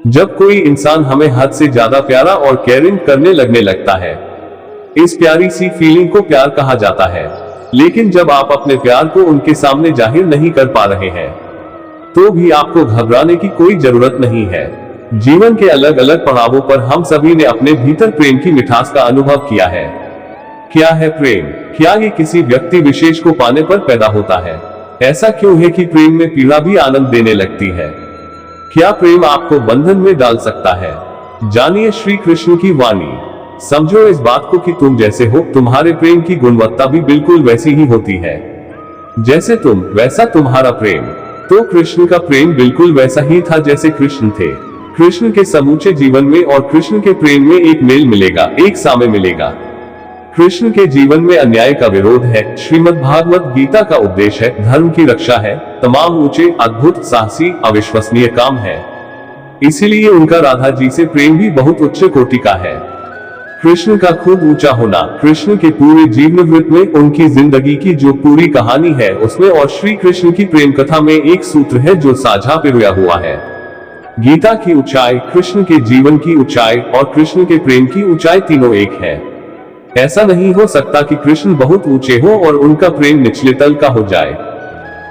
जब कोई इंसान हमें हद से ज्यादा प्यारा और केयरिंग करने लगता है, इस प्यारी सी फीलिंग को प्यार कहा जाता है। लेकिन जब आप अपने प्यार को उनके सामने जाहिर नहीं कर पा रहे हैं, तो भी आपको घबराने की कोई जरूरत नहीं है। जीवन के अलग अलग पड़ावों पर हम सभी ने अपने भीतर प्रेम की मिठास का अनुभव किया है। क्या है प्रेम? क्या ये किसी व्यक्ति विशेष को पाने पर पैदा होता है? ऐसा क्यों है कि प्रेम में पीड़ा भी आनंद देने लगती है? क्या प्रेम आपको बंधन में डाल सकता है? जानिए श्री कृष्ण की वाणी। समझो इस बात को कि तुम जैसे हो, तुम्हारे प्रेम की गुणवत्ता भी बिल्कुल वैसी ही होती है। जैसे तुम, वैसा तुम्हारा प्रेम। तो कृष्ण का प्रेम बिल्कुल वैसा ही था जैसे कृष्ण थे। कृष्ण के समूचे जीवन में और कृष्ण के प्रेम में एक मेल मिलेगा, एक साम्य मिलेगा। कृष्ण के जीवन में अन्याय का विरोध है, श्रीमद् भागवत गीता का उपदेश है, धर्म की रक्षा है, तमाम ऊंचे, अद्भुत, साहसी, अविश्वसनीय काम है। इसीलिए उनका राधा जी से प्रेम भी बहुत उच्च कोटि का है। कृष्ण का खुद ऊंचा होना, कृष्ण के पूरे जीवनवृत्त में उनकी जिंदगी की जो पूरी कहानी है उसमें, और श्री कृष्ण की प्रेम कथा में एक सूत्र है जो साझा पिरोया हुआ है। गीता की ऊंचाई, कृष्ण के जीवन की ऊंचाई और कृष्ण के प्रेम की ऊंचाई तीनों एक है। ऐसा नहीं हो सकता कि कृष्ण बहुत ऊंचे हो और उनका प्रेम निचले तल का हो जाए।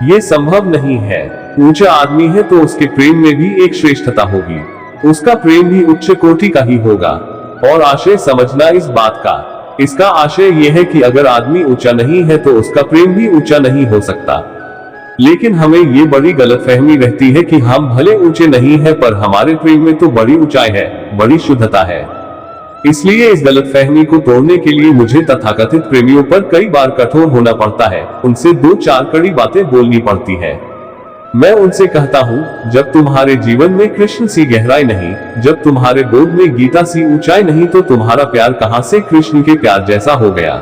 ये संभव नहीं है। ऊंचा आदमी है तो उसके प्रेम में भी एक श्रेष्ठता होगी, उसका प्रेम भी उच्च कोटि का ही होगा। और आशय समझना इस बात का, इसका आशय यह है कि अगर आदमी ऊंचा नहीं है तो उसका प्रेम भी ऊंचा नहीं हो सकता। लेकिन हमें ये बड़ी गलतफहमी रहती है कि हम भले ऊंचे नहीं है पर हमारे प्रेम में तो बड़ी ऊंचाई है, बड़ी शुद्धता है। इसलिए इस गलतफहमी को तोड़ने के लिए मुझे तथाकथित प्रेमियों पर कई बार कठोर होना पड़ता है, उनसे 2-4 कड़ी बातें बोलनी पड़ती है। मैं उनसे कहता हूँ, जब तुम्हारे जीवन में कृष्ण सी गहराई नहीं, जब तुम्हारे बोध में गीता सी ऊंचाई नहीं, तो तुम्हारा प्यार कहां से कृष्ण के प्यार जैसा हो गया।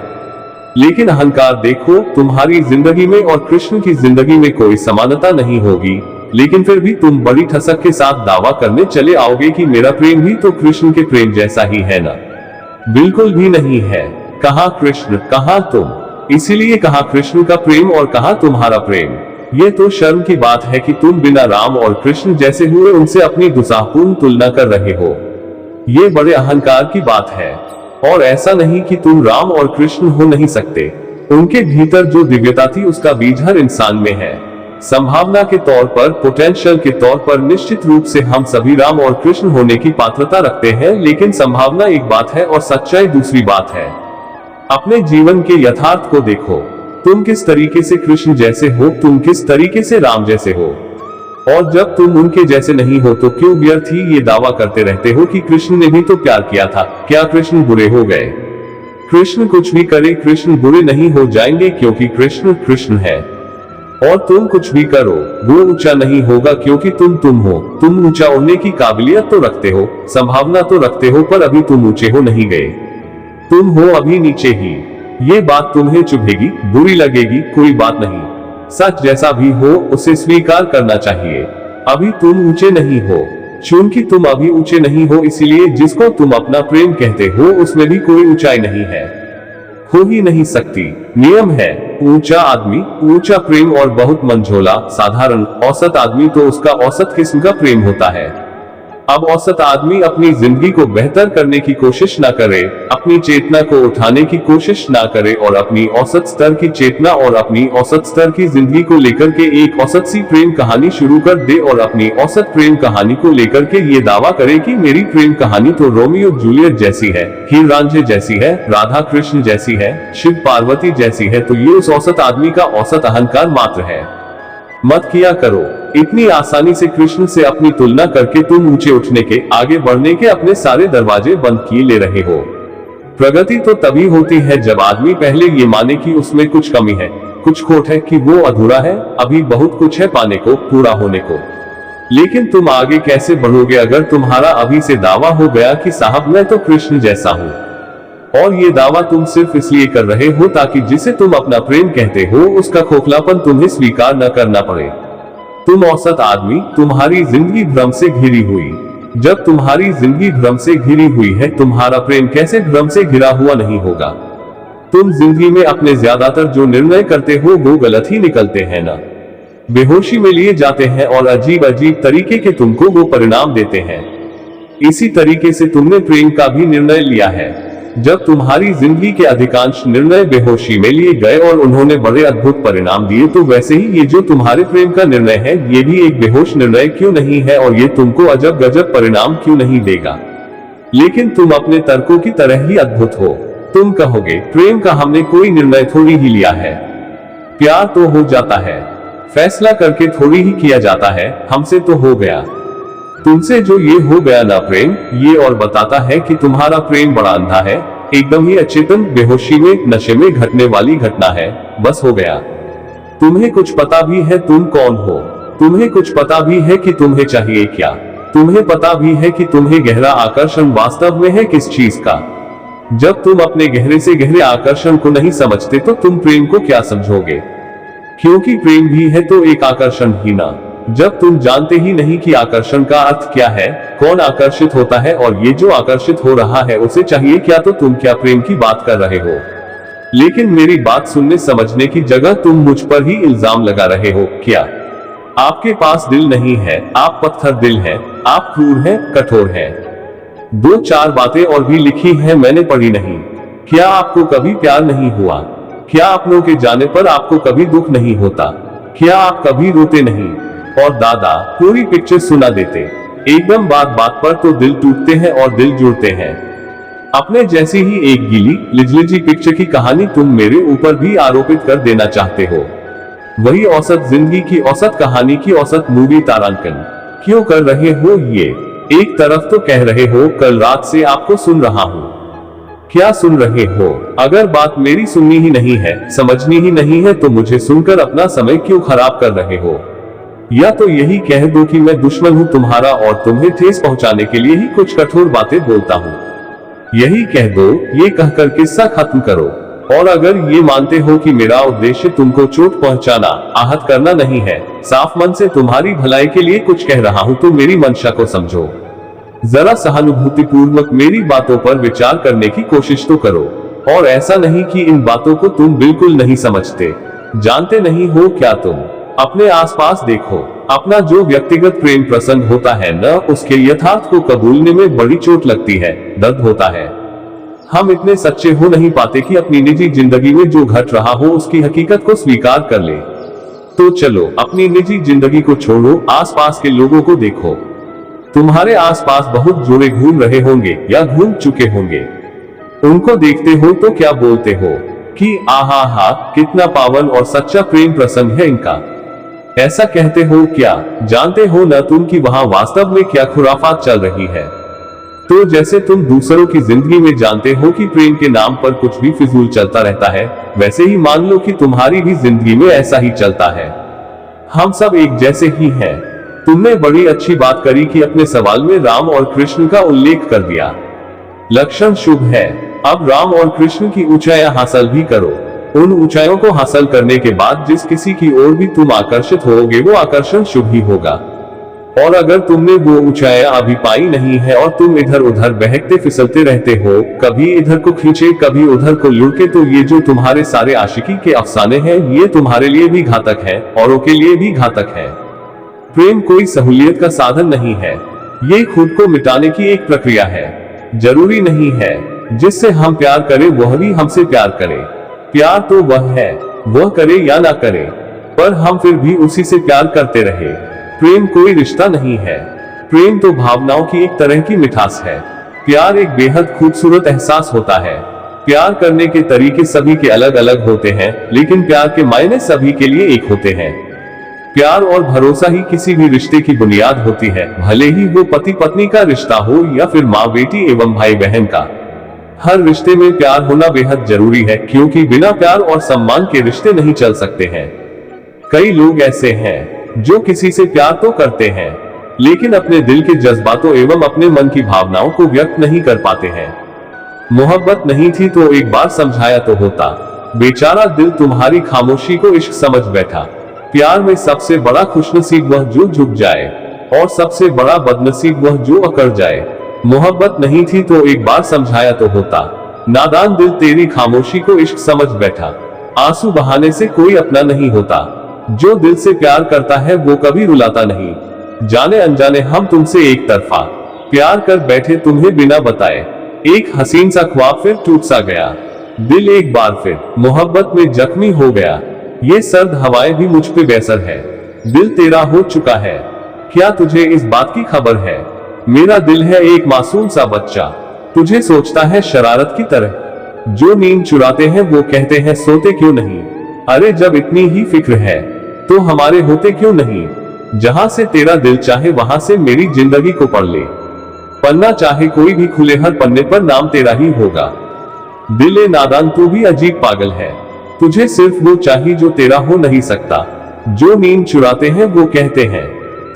लेकिन अहंकार देखो, तुम्हारी जिंदगी में और कृष्ण की जिंदगी में कोई समानता नहीं होगी, लेकिन फिर भी तुम बड़ी ठसक के साथ दावा करने चले आओगे कि मेरा प्रेम भी तो कृष्ण के प्रेम जैसा ही है ना। बिल्कुल भी नहीं है। कहाँ कृष्ण, कहाँ तुम। इसीलिए कहाँ कृष्ण का प्रेम और कहाँ तुम्हारा प्रेम। ये तो शर्म की बात है कि तुम बिना राम और कृष्ण जैसे हुए उनसे अपनी दुस्साहपूर्ण तुलना कर रहे हो। ये बड़े अहंकार की बात है। और ऐसा नहीं कि तुम राम और कृष्ण हो नहीं सकते, उनके भीतर जो दिव्यता थी उसका बीज हर इंसान में है। संभावना के तौर पर, पोटेंशियल के तौर पर निश्चित रूप से हम सभी राम और कृष्ण होने की पात्रता रखते हैं, लेकिन संभावना एक बात है और सच्चाई दूसरी बात है। अपने जीवन के यथार्थ को देखो, तुम किस तरीके से कृष्ण जैसे हो, तुम किस तरीके से राम जैसे हो। और जब तुम उनके जैसे नहीं हो तो क्यों व्यर्थ ही ये दावा करते रहते हो कि कृष्ण ने भी तो प्यार किया था, क्या कृष्ण बुरे हो गए? कृष्ण कुछ भी करे, कृष्ण बुरे नहीं हो जाएंगे, क्योंकि कृष्ण कृष्ण है। और तुम कुछ भी करो, वो ऊंचा नहीं होगा, क्योंकि तुम हो। तुम ऊंचा होने की काबिलियत तो रखते हो, संभावना तो रखते हो, पर अभी तुम ऊंचे हो नहीं गए, तुम हो अभी नीचे ही। ये बात तुम्हें चुभेगी, बुरी लगेगी, कोई बात नहीं। सच जैसा भी हो उसे स्वीकार करना चाहिए। अभी तुम ऊंचे नहीं हो, चूंकि तुम अभी ऊंचे नहीं हो, इसीलिए जिसको तुम अपना प्रेम कहते हो उसमें भी कोई ऊंचाई नहीं है, हो ही नहीं सकती। नियम है, ऊंचा आदमी, ऊंचा प्रेम, और बहुत मंझोला, साधारण, औसत आदमी तो उसका औसत किस्म का प्रेम होता है। अब औसत आदमी अपनी जिंदगी को बेहतर करने की कोशिश ना करे, अपनी चेतना को उठाने की कोशिश ना करे और अपनी औसत स्तर की चेतना और अपनी औसत स्तर की जिंदगी को लेकर के एक औसत सी प्रेम कहानी शुरू कर दे और अपनी औसत प्रेम कहानी को लेकर के ये दावा करे कि मेरी प्रेम कहानी तो रोमियो जूलियट जैसी है, हीर रांझे जैसी है, राधा कृष्ण जैसी है, शिव पार्वती जैसी है, तो ये उस औसत आदमी का औसत अहंकार मात्र है। मत किया करो। इतनी आसानी से कृष्ण से अपनी तुलना करके तुम ऊंचे उठने के, आगे बढ़ने के अपने सारे दरवाजे बंद किए ले रहे हो। प्रगति तो तभी होती है जब आदमी पहले ये माने कि उसमें कुछ कमी है, कुछ खोट है, कि वो अधूरा है, अभी बहुत कुछ है पाने को, पूरा होने को। लेकिन तुम आगे कैसे बढ़ोगे अगर तुम्हारा अभी से दावा हो गया कि साहब मैं तो कृष्ण जैसा हूँ, और ये दावा तुम सिर्फ इसलिए कर रहे हो ताकि जिसे तुम अपना प्रेम कहते हो उसका खोखलापन तुम्हें स्वीकार न करना पड़े। तुम औसत आदमी, तुम्हारी जिंदगी भ्रम से घिरी हुई। जब तुम्हारी जिंदगी भ्रम से घिरी हुई है, तुम्हारा प्रेम कैसे भ्रम से घिरा हुआ नहीं होगा। तुम जिंदगी में अपने ज्यादातर जो निर्णय करते हो वो गलत ही निकलते हैं ना। बेहोशी में लिए जाते हैं और अजीब अजीब तरीके के तुमको वो परिणाम देते हैं। इसी तरीके से तुमने प्रेम का भी निर्णय लिया है। जब तुम्हारी जिंदगी के अधिकांश निर्णय बेहोशी में लिए गए और उन्होंने बड़े अद्भुत परिणाम दिए, तो वैसे ही ये जो तुम्हारे प्रेम का निर्णय है, ये भी एक बेहोश निर्णय क्यों नहीं है, और ये तुमको अजब गजब परिणाम क्यों नहीं देगा। लेकिन तुम अपने तर्कों की तरह ही अद्भुत हो। तुम कहोगे, प्रेम का हमने कोई निर्णय थोड़ी ही लिया है, प्यार तो हो जाता है, फैसला करके थोड़ी ही किया जाता है, हमसे तो हो गया। तुमसे जो ये हो गया ना प्रेम, ये और बताता है कि तुम्हारा प्रेम बड़ा अंधा है, एकदम ही अचेतन, बेहोशी में, नशे में घटने वाली घटना है, बस हो गया। तुम्हें कुछ पता भी है तुम कौन हो, तुम्हें कुछ पता भी है कि तुम्हें चाहिए क्या, तुम्हें पता भी है कि तुम्हें गहरा आकर्षण वास्तव में है किस चीज का। जब तुम अपने गहरे से गहरे आकर्षण को नहीं समझते तो तुम प्रेम को क्या समझोगे, क्योंकि प्रेम भी है तो एक आकर्षण ही ना। जब तुम जानते ही नहीं कि आकर्षण का अर्थ क्या है, कौन आकर्षित होता है और ये जो आकर्षित हो रहा है उसे चाहिए क्या, तो तुम क्या प्रेम की बात कर रहे हो। लेकिन मेरी बात सुनने समझने की जगह तुम मुझ पर ही इल्जाम लगा रहे हो। क्या आपके पास दिल नहीं है, आप पत्थर दिल हैं, आप क्रूर हैं, कठोर हैं। दो चार बातें और भी लिखी हैं, मैंने पढ़ी नहीं। क्या आपको कभी प्यार नहीं हुआ, क्या अपनों के जाने पर आपको कभी दुख नहीं होता, क्या आप कभी रोते नहीं। और दादा पूरी पिक्चर सुना देते, एकदम बात बात पर तो दिल टूटते हैं और दिल जुड़ते हैं। अपने जैसी ही एक गीली लिजलिजी पिक्चर की कहानी तुम मेरे ऊपर भी आरोपित कर देना चाहते हो। वही औसत जिंदगी की औसत कहानी की औसत मूवी तारांकन क्यों कर रहे हो। ये एक तरफ तो कह रहे हो कल रात से आपको सुन रहा हूँ, क्या सुन रहे हो। अगर बात मेरी सुननी ही नहीं है, समझनी ही नहीं है, तो मुझे सुनकर अपना समय क्यों खराब कर रहे हो। या तो यही कह दो कि मैं दुश्मन हूं तुम्हारा और तुम्हें ठेस पहुंचाने के लिए ही कुछ कठोर बातें बोलता हूं। यही कह दो, ये कहकर किस्सा खत्म करो। और अगर ये मानते हो कि मेरा उद्देश्य तुमको चोट पहुंचाना, आहत करना नहीं है, साफ मन से तुम्हारी भलाई के लिए कुछ कह रहा हूं, तो मेरी मंशा को समझो। जरा सहानुभूतिपूर्वक मेरी बातों पर विचार करने की कोशिश तो करो। और ऐसा नहीं कि इन बातों को तुम बिल्कुल नहीं समझते, जानते नहीं हो क्या। तुम अपने आसपास देखो, अपना जो व्यक्तिगत प्रेम प्रसंग होता है न, उसके यथार्थ को कबूलने में बड़ी चोट लगती है, दर्द होता है। हम इतने सच्चे हो नहीं पाते कि अपनी निजी जिंदगी में जो घट रहा हो उसकी हकीकत को स्वीकार कर ले। तो चलो अपनी निजी जिंदगी को छोड़ो, आसपास के लोगों को देखो। तुम्हारे आसपास बहुत जोड़े घूम रहे होंगे या घूम चुके होंगे। उनको देखते हो तो क्या बोलते हो कि आहा हा, कितना पावन और सच्चा प्रेम प्रसंग है इनका। ऐसा कहते हो क्या जानते हो न तुम कि वहां वास्तव में क्या खुराफात चल रही है। तो जैसे तुम दूसरों की जिंदगी में जानते हो कि प्रेम के नाम पर कुछ भी फिजूल चलता रहता है, वैसे ही मान लो कि तुम्हारी भी जिंदगी में ऐसा ही चलता है। हम सब एक जैसे ही हैं। तुमने बड़ी अच्छी बात करी कि अपने सवाल में राम और कृष्ण का उल्लेख कर दिया। लक्षण शुभ है। अब राम और कृष्ण की ऊंचाइयां हासिल भी करो। उन ऊंचाइयों को हासिल करने के बाद जिस किसी की ओर भी तुम आकर्षित होगे वो आकर्षण शुभ ही होगा। और अगर तुमने वो ऊंचाइयां अभी पाई नहीं है और तुम इधर उधर बहकते फिसलते रहते हो, कभी इधर को खींचे कभी उधर को लुढ़के, तो ये जो तुम्हारे सारे आशिकी के अफसाने हैं, ये तुम्हारे लिए भी घातक है, औरों के लिए भी घातक है। प्रेम कोई सहूलियत का साधन नहीं है, ये खुद को मिटाने की एक प्रक्रिया है। जरूरी नहीं है जिससे हम प्यार करें वह भी हमसे प्यार करे। प्यार तो वह है, वह करे या ना करे, पर हम फिर भी उसी से प्यार करते रहे। प्रेम कोई रिश्ता नहीं है, प्रेम तो भावनाओं की एक तरह की मिठास है। प्यार एक बेहद खूबसूरत एहसास होता है। प्यार करने के तरीके सभी के अलग अलग होते हैं, लेकिन प्यार के मायने सभी के लिए एक होते हैं। प्यार और भरोसा ही किसी भी रिश्ते की बुनियाद होती है, भले ही वो पति पत्नी का रिश्ता हो या फिर माँ बेटी एवं भाई बहन का। हर रिश्ते में प्यार होना बेहद जरूरी है, क्योंकि बिना प्यार और सम्मान के रिश्ते नहीं चल सकते हैं। कई लोग ऐसे हैं जो किसी से प्यार तो करते हैं, लेकिन अपने दिल के जज्बातों एवं अपने मन की भावनाओं को व्यक्त नहीं कर पाते हैं। मोहब्बत नहीं थी तो एक बार समझाया तो होता। बेचारा दिल तुम्हारी खामोशी को इश्क समझ बैठा। प्यार में सबसे बड़ा खुशनसीब वह जो झुक जाए, और सबसे बड़ा बदनसीब वह जो अकड़ जाए। मोहब्बत नहीं थी तो एक बार समझाया तो होता। नादान दिल तेरी खामोशी को इश्क समझ बैठा। आंसू बहाने से कोई अपना नहीं होता। जो दिल से प्यार करता है वो कभी रुलाता नहीं। जाने अनजाने हम तुमसे एक तरफा प्यार कर बैठे तुम्हें बिना बताए। एक हसीन सा ख्वाब फिर टूट सा गया। दिल एक बार फिर मोहब्बत में जख्मी हो गया। ये सर्द हवाएं भी मुझ पे बेअसर है। दिल तेरा हो चुका है, क्या तुझे इस बात की खबर है? मेरा दिल है एक मासूम सा बच्चा, तुझे सोचता है शरारत की तरह। जो नींद चुराते हैं वो कहते हैं सोते क्यों नहीं। अरे जब इतनी ही फिक्र है तो हमारे होते क्यों नहीं। जहां से तेरा दिल चाहे वहां से मेरी जिंदगी को पढ़ ले। पन्ना चाहे कोई भी खुले, हर पन्ने पर नाम तेरा ही होगा। दिल ए नादान तू भी अजीब पागल है, तुझे सिर्फ वो चाहिए जो तेरा हो नहीं सकता। जो नींद चुराते हैं वो कहते हैं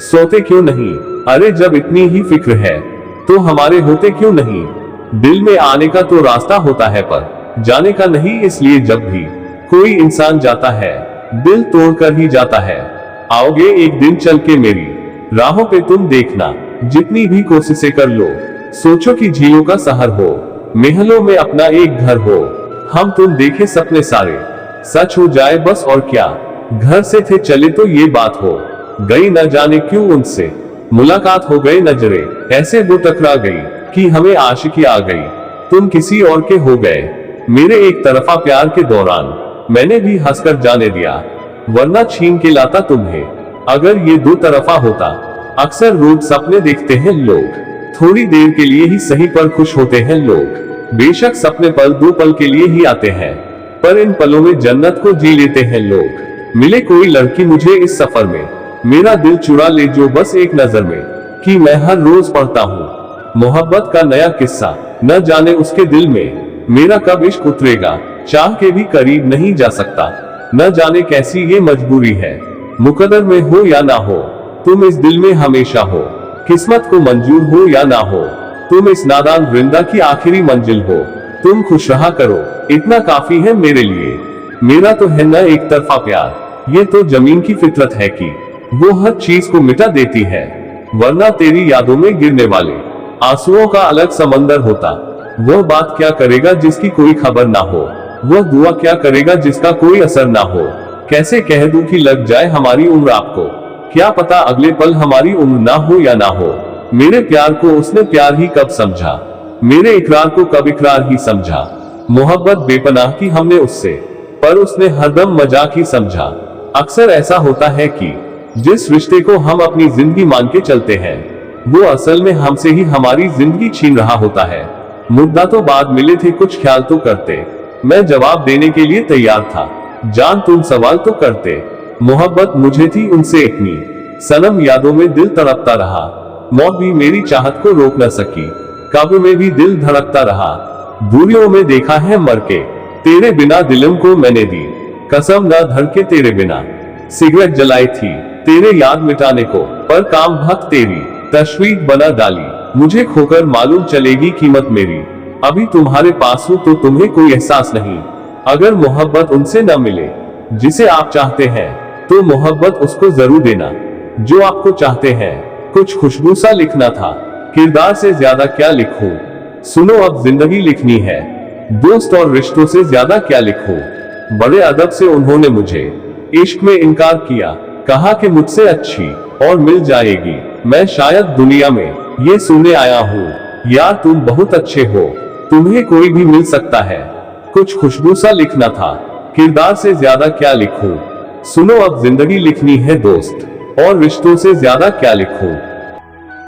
सोते क्यों नहीं। अरे जब इतनी ही फिक्र है तो हमारे होते क्यों नहीं। दिल में आने का तो रास्ता होता है पर जाने का नहीं, इसलिए जब भी कोई इंसान जाता है दिल तोड़कर ही जाता है। आओगे एक दिन चल के मेरी राहों पे तुम देखना, जितनी भी कोशिशें कर लो। सोचो कि झीलों का शहर हो, महलों में अपना एक घर हो। हम तुम देखे सपने सारे सच हो जाए बस, और क्या। घर से थे चले तो ये बात हो गई, न जाने क्यों उनसे मुलाकात हो गई। नजरें ऐसे वो टकरा गई कि हमें आशिकी आ गई। तुम किसी और के हो गए मेरे एक तरफा प्यार के दौरान। मैंने भी हंसकर जाने दिया, वरना छीन के लाता तुम्हें अगर ये दो तरफा होता। अक्सर रोज सपने देखते हैं लोग, थोड़ी देर के लिए ही सही पर खुश होते हैं लोग। बेशक सपने पल दो पल के लिए ही आते हैं, पर इन पलों में जन्नत को जी लेते हैं लोग। मिले कोई लड़की मुझे इस सफर में, मेरा दिल चुरा ले जो बस एक नजर में, कि मैं हर रोज पढ़ता हूँ मोहब्बत का नया किस्सा। न जाने उसके दिल में मेरा कब इश्क उतरेगा, चाह के भी करीब नहीं जा सकता। न जाने कैसी ये मजबूरी है, मुकद्दर में हो या ना हो तुम इस दिल में हमेशा हो। किस्मत को मंजूर हो या ना हो तुम इस नादान वृंदा की आखिरी मंजिल हो। तुम खुश रहा करो, इतना काफी है मेरे लिए। मेरा तो है ना एक तरफा प्यार, ये तो जमीन की फितरत है कि वो हर चीज को मिटा देती है। वरना तेरी यादों में गिरने वाले आंसुओं का अलग समंदर होता। वह बात क्या करेगा जिसकी कोई खबर ना हो, वह दुआ क्या करेगा जिसका कोई असर ना हो। कैसे कह दूं कि लग जाए हमारी उम्र आपको, क्या पता अगले पल हमारी उम्र ना हो या ना हो। मेरे प्यार को उसने प्यार ही कब समझा, मेरे इकरार को कब इकरार ही समझा। मोहब्बत बेपनाह की हमने उससे, पर उसने हरदम मजाक ही समझा। अक्सर ऐसा होता है कि जिस रिश्ते को हम अपनी जिंदगी मान के चलते हैं वो असल में हमसे ही हमारी जिंदगी छीन रहा होता है। मुद्दा तो बाद मिले थे, कुछ ख्याल तो करते। मैं जवाब देने के लिए तैयार था, जान तुम सवाल तो करते। मोहब्बत मुझे थी उनसे इतनी सनम, यादों में दिल तड़पता रहा। मौत भी मेरी चाहत को रोक न सकी, काबू में भी दिल धड़कता रहा। दूरियों में देखा है मर के तेरे बिना दिलम को मैंने दी कसम, न धड़के तेरे बिना। सिगरेट जलाई थी तेरे याद मिटाने को, पर काम भक्त तेरी तशवीर बना डाली। मुझे खोकर मालूम चलेगी कीमत मेरी, अभी तुम्हारे पास हूं तो तुम्हें कोई एहसास नहीं। अगर मोहब्बत उनसे न मिले जिसे आप चाहते हैं तो मोहब्बत उसको जरूर देना जो आपको चाहते हैं। कुछ खुशबू सा लिखना था, किरदार से ज्यादा क्या लिखूं। सुनो अब जिंदगी लिखनी है, दोस्त और रिश्तों से ज्यादा क्या लिखूं। बड़े अदब से उन्होंने मुझे इश्क में इनकार किया, कहा कि मुझसे अच्छी और मिल जाएगी। मैं शायद दुनिया में ये सुनने आया हूँ, यार तुम बहुत अच्छे हो, तुम्हें कोई भी मिल सकता है। कुछ खुशबू सा लिखना था, किरदार से ज्यादा क्या लिखूं। सुनो अब जिंदगी लिखनी है, दोस्त और रिश्तों से ज्यादा क्या लिखूं।